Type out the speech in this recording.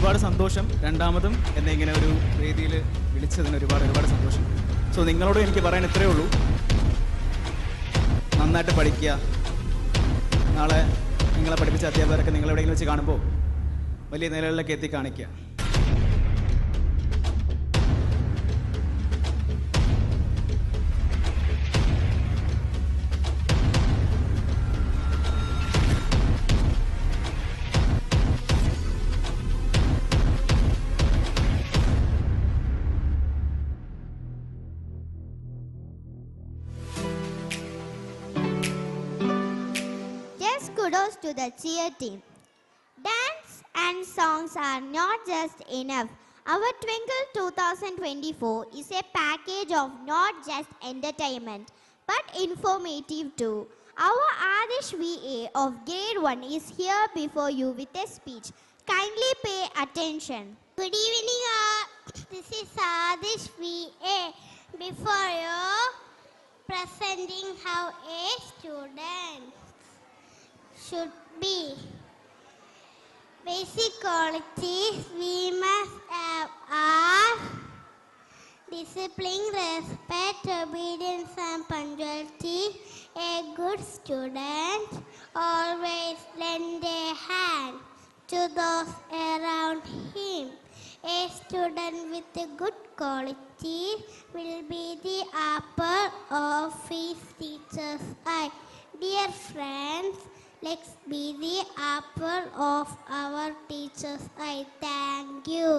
ഒരുപാട് സന്തോഷം. രണ്ടാമതും എന്നെ ഇങ്ങനെ ഒരു വേദിയിൽ വിളിച്ചതിന് ഒരുപാട് സന്തോഷം. സോ നിങ്ങളോട് എനിക്ക് പറയാൻ ഇത്രയേ ഉള്ളൂ, നന്നായിട്ട് പഠിക്കുക. നാളെ നിങ്ങളെ പഠിപ്പിച്ച അധ്യാപകരൊക്കെ നിങ്ങളെവിടെയെങ്കിലും വെച്ച് കാണുമ്പോൾ വലിയ നിലകളിലേക്ക് എത്തി കാണിക്കുക. Kudos to the cheer team. Dance and songs are not just enough. Our Twinkle 2024 is a package of not just entertainment but informative too. Our Adish VA of Grade 1 is here before you with a speech. Kindly pay attention. Good evening all. This is Adish VA. Before you, presenting how a student should be. Basic qualities we must have are discipline, respect, obedience and punctuality. A good student always lend a hand to those around him. A student with a good quality will be the apple of his teacher's eye. Dear friends, let's be the apple of our teacher's eye. Thank you.